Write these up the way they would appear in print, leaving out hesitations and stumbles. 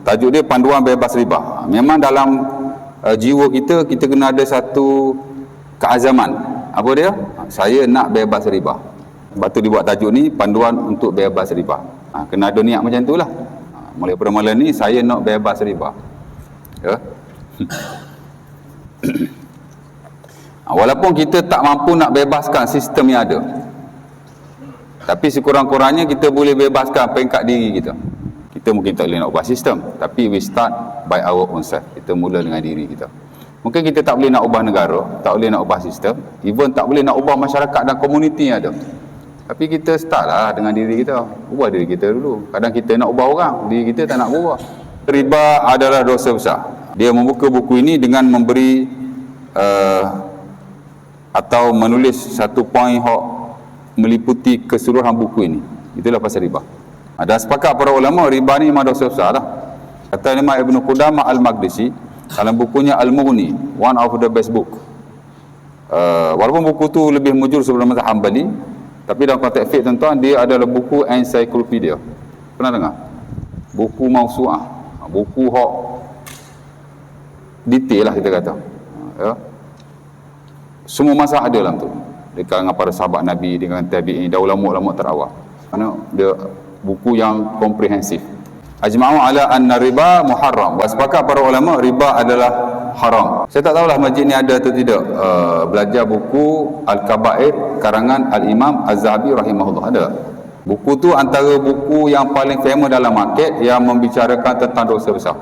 Tajuk dia panduan bebas riba. Memang dalam jiwa kita kena ada satu keazaman. Apa dia? Saya nak bebas riba. Sebab tu dibuat tajuk ni panduan untuk bebas riba. Kena ada niat macam tu lah. Mulai pada malam ni saya nak bebas riba. Ya. Walaupun kita tak mampu nak bebaskan sistem yang ada, tapi sekurang-kurangnya kita boleh bebaskan peringkat diri kita. Kita mungkin tak boleh nak ubah sistem, tapi we start by our own self. Kita mula dengan diri kita. Mungkin kita tak boleh nak ubah negara, tak boleh nak ubah sistem, even tak boleh nak ubah masyarakat dan komuniti yang ada. Tapi kita start lah dengan diri kita. Ubah diri kita dulu. Kadang kita nak ubah orang, diri kita tak nak ubah. Riba adalah dosa besar. Dia membuka buku ini dengan memberi atau menulis satu poin yang meliputi keseluruhan buku ini. Itulah pasal riba. Dan sepakat para ulama, riba ni memang dosa besar lah. Kata Imam Ibn Qudamah Al-Maqdisi dalam bukunya Al-Mughni, one of the best book. Walaupun buku tu lebih mujur sebelum mazhab Hanbali, tapi dalam konteks fiqh tuan-tuan, dia adalah buku ensiklopedia. Pernah dengar? Buku mausu'ah, buku hak detail lah kita kata. Ya. Semua masalah ada dalam tu. Di kalangan para sahabat Nabi, di kalangan tabi'in, dan ulama-ulama terawal. Kerana dia buku yang komprehensif. Ajma'u ala anna riba muharram. Sepakat para ulama riba adalah haram. Saya tak tahulah masjid ni ada atau tidak belajar buku Al-Kabair karangan Al-Imam Az-Zahabi rahimahullah. Ada. Buku tu antara buku yang paling famous dalam market yang membicarakan tentang dosa besar,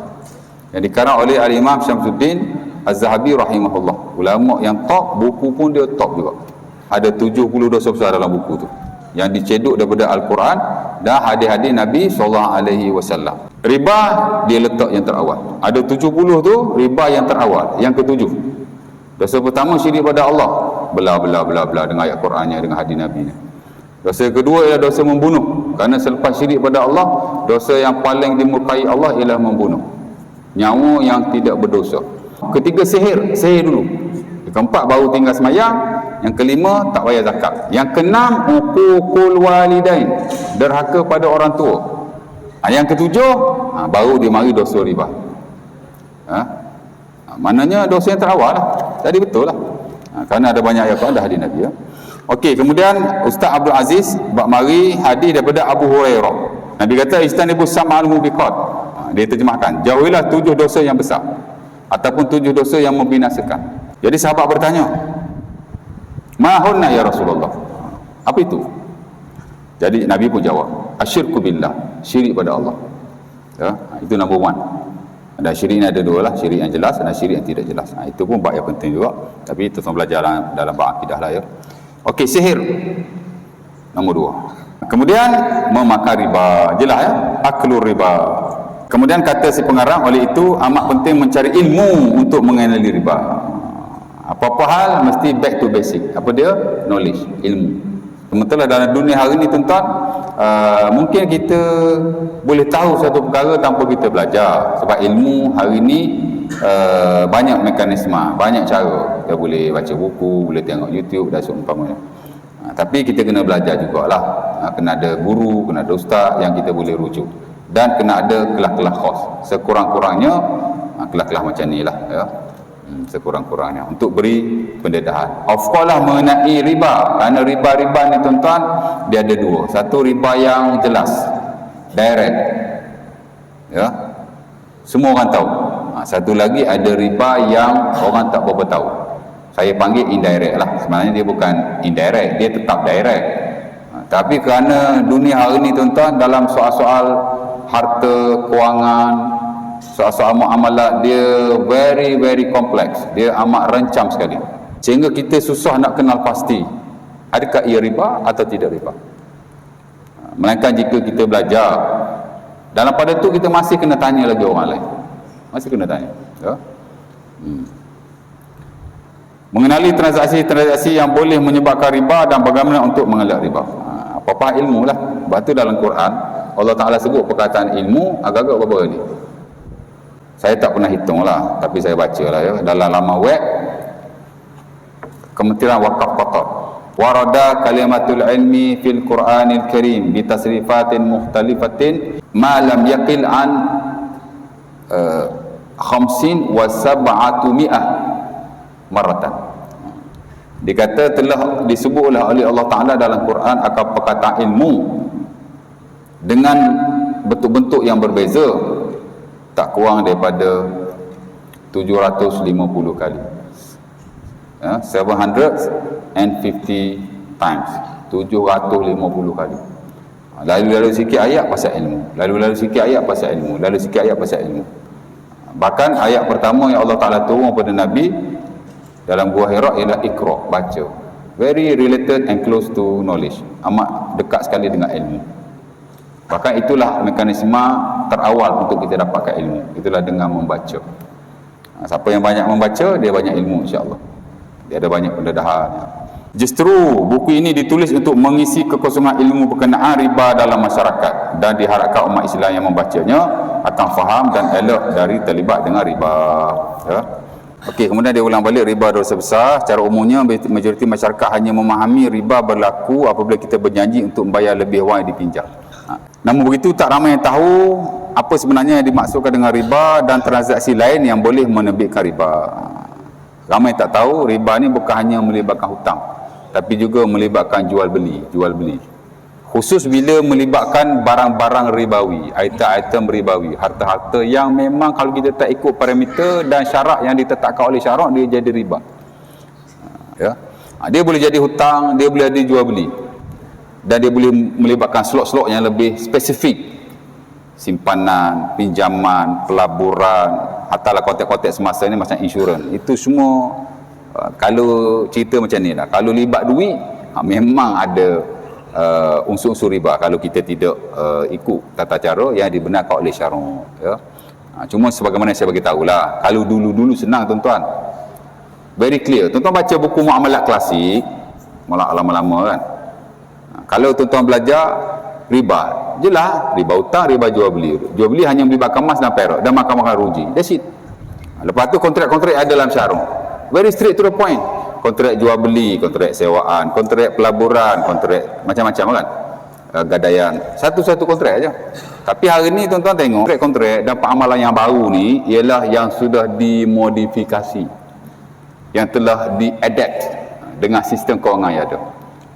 yang dikarang oleh Al-Imam Syamsuddin Az-Zahabi rahimahullah. Ulama yang top, buku pun dia top juga. Ada 70 dosa besar dalam buku tu yang diceduk daripada Al-Quran dan hadis-hadis Nabi SAW. Riba dia letak yang terawal. Ada 70 tu riba yang terawal. Yang ketujuh, dosa pertama syirik pada Allah, bela dengan ayat Qurannya, dengan hadis Nabi ni. Dosa kedua ialah dosa membunuh, kerana selepas syirik pada Allah, dosa yang paling dimurkai Allah ialah membunuh nyawa yang tidak berdosa. Ketiga sihir dulu. Yang keempat baru tinggal semayang. Yang kelima tak bayar zakat. Yang keenam uququl walidain, derhaka pada orang tua. Yang ketujuh baru dia mari dosa riba. Maknanya dosa yang terawal lah. Jadi betul lah. Kerana ada banyak ayat Quran dah hadis Nabi. Okey, kemudian Ustaz Abdul Aziz bak mari hadis daripada Abu Hurairah. Nabi kata istanibu sam'al mubiqat. Dia terjemahkan, jauhilah 7 dosa yang besar ataupun 7 dosa yang membinasakan. Jadi sahabat bertanya, ma hunna ya Rasulullah? Apa itu? Jadi Nabi pun jawab, asyirku billah, syirik pada Allah. Ya, itu number 1. Dan syirik ni ada 2 lah, syirik yang jelas dan syirik yang tidak jelas. Itu pun bab yang penting juga, tapi tuan belajar dalam bab akidah lah ya. Okey, sihir nombor 2. Kemudian memakan riba, jelas ya, aklur riba. Kemudian kata si pengarang, oleh itu amat penting mencari ilmu untuk mengenali riba. Apa-apa hal mesti back to basic. Apa dia? Knowledge, ilmu. Sementara dalam dunia hari ini tuan-tuan, mungkin kita boleh tahu satu perkara tanpa kita belajar. Sebab ilmu hari ini banyak mekanisme, banyak cara. Kita boleh baca buku, boleh tengok YouTube dan seumpamanya. Tapi kita kena belajar jugalah. Kena ada guru, kena ada ustaz yang kita boleh rujuk. Dan kena ada kelas-kelas khas. Sekurang-kurangnya kelas-kelas macam ni lah ya. Sekurang-kurangnya untuk beri pendedahan. Of course lah mengenai riba. Kerana riba-riba ni tuan-tuan, dia ada 2. Satu riba yang jelas, direct ya, semua orang tahu. Satu lagi ada riba yang orang tak berapa tahu. Saya panggil indirect lah. Sebenarnya dia bukan indirect, dia tetap direct. Tapi kerana dunia hari ni tuan-tuan, dalam soal-soal harta, kewangan, soal-soal muamalat, dia very very complex. Dia amat rancam sekali. Sehingga kita susah nak kenal pasti adakah ia riba atau tidak riba. Melainkan jika kita belajar. Dalam pada tu kita masih kena tanya lagi orang lain. Masih kena tanya. Ya? Mengenali transaksi-transaksi yang boleh menyebabkan riba dan bagaimana untuk mengelak riba. Apa-apa ilmu lah. Sebab tu dalam Quran Allah Ta'ala sebut perkataan ilmu agak-agak berapa kali. Saya tak pernah hitung lah, tapi saya baca lah ya. Dalam laman web Kementerian Wakaf Qatar, warada kalimatul ilmi fil Quranil Karim bitasrifatin mukhtalifatin ma lam yaqil an khamsin wa sab'atu mi'ah maratan. Dia kata telah disebutlah oleh Allah Ta'ala dalam Quran akan perkataan ilmu dengan bentuk-bentuk yang berbeza, tak kurang daripada 750 kali, 750 times, 750 kali. Lalu sikit ayat pasal ilmu, lalu sikit ayat pasal ilmu, lalu sikit ayat pasal ilmu. Bahkan ayat pertama yang Allah Ta'ala turun kepada Nabi dalam Gua Hira ialah Iqra, baca. Very related and close to knowledge, amat dekat sekali dengan ilmu. Bahkan itulah mekanisme terawal untuk kita dapatkan ilmu, itulah dengan membaca. Siapa yang banyak membaca, dia banyak ilmu, insya-Allah. Dia ada banyak pendedahan. Justru buku ini ditulis untuk mengisi kekosongan ilmu berkenaan riba dalam masyarakat, dan diharapkan umat Islam yang membacanya akan faham dan elak dari terlibat dengan riba. Ya. Okey, kemudian dia ulang balik riba dosa besar. Secara umumnya majoriti masyarakat hanya memahami riba berlaku apabila kita berjanji untuk membayar lebih wang yang dipinjam. Namun begitu, tak ramai yang tahu apa sebenarnya yang dimaksudkan dengan riba dan transaksi lain yang boleh menerbitkan riba. Ramai tak tahu riba ni bukan hanya melibatkan hutang, tapi juga melibatkan jual beli. Khusus bila melibatkan barang-barang ribawi, item-item ribawi, harta-harta yang memang kalau kita tak ikut parameter dan syarat yang ditetapkan oleh syarak, dia jadi riba. Ya. Dia boleh jadi hutang, dia boleh jadi jual beli, dan dia boleh melibatkan slot-slot yang lebih spesifik, simpanan, pinjaman, pelaburan, atalah konteks-konteks semasa ni macam insurans. Itu semua kalau cerita macam ni lah, kalau libat duit memang ada unsur-unsur riba kalau kita tidak ikut tata cara yang dibenarkan oleh syarak. Ya. Cuma sebagaimana saya bagi tahulah, kalau dulu-dulu senang tuan-tuan, very clear. Tuan-tuan baca buku muamalat klasik, malah lama-lama kan, kalau tuan-tuan belajar riba, jelas riba hutang, riba jual beli. Jual beli hanya melibatkan emas dan perak dan makan-makan ruji. That's it. Lepas tu kontrak-kontrak ada dalam syarak. Very straight to the point. Kontrak jual beli, kontrak sewaan, kontrak pelaburan, kontrak macam-macam kan. Gadaian. Satu-satu kontrak aja. Tapi hari ni tuan-tuan tengok kontrak dan amalan yang baru ni ialah yang sudah dimodifikasi, yang telah di-adapt dengan sistem kewangan yang ada.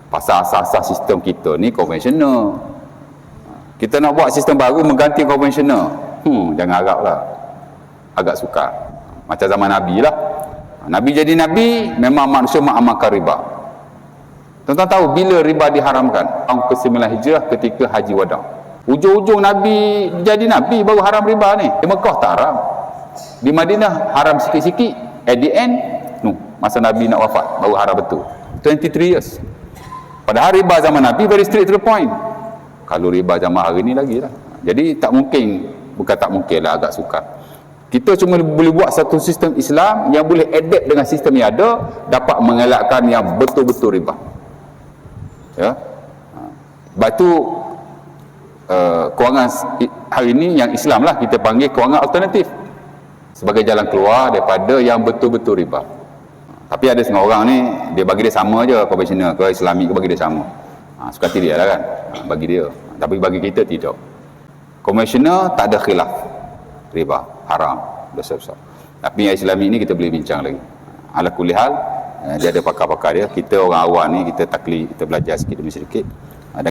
Pasal asas-asas sistem kita ni konvensional. Kita nak buat sistem baru mengganti konvensional. Jangan haraplah. Agak sukar. Macam zaman Nabi lah. Nabi jadi Nabi, memang manusia mengamalkan riba. Tuan-tuan tahu bila riba diharamkan? Tahun ke-9 Hijrah ketika Haji Wada. Ujung-ujung Nabi jadi Nabi baru haram riba ni. Di Mekah tak haram. Di Madinah haram sikit-sikit. At the end, masa Nabi nak wafat, baru haram betul. 23 years. Padahal riba zaman Nabi very straight to the point. Kalau riba zaman hari ni lagi lah. Jadi tak mungkin, bukan tak mungkin lah, agak sukar. Kita cuma boleh buat satu sistem Islam yang boleh adapt dengan sistem yang ada, dapat mengelakkan yang betul-betul riba. Ya. Sebab tu kewangan hari ini yang Islam lah kita panggil kewangan alternatif, sebagai jalan keluar daripada yang betul-betul riba. Tapi ada setengah orang ni, dia bagi dia sama je, konvensional ke Islamik ke, bagi dia sama. Suka hati dia lah kan, bagi dia. Tapi bagi kita tidak. Konvensional tak ada khilaf, riba haram, dosa besar. Tapi yang Islamik ni kita boleh bincang lagi. Ala kulli hal, dia ada pakar-pakar dia. Kita orang awam ni, kita taklid, kita belajar sikit demi sedikit.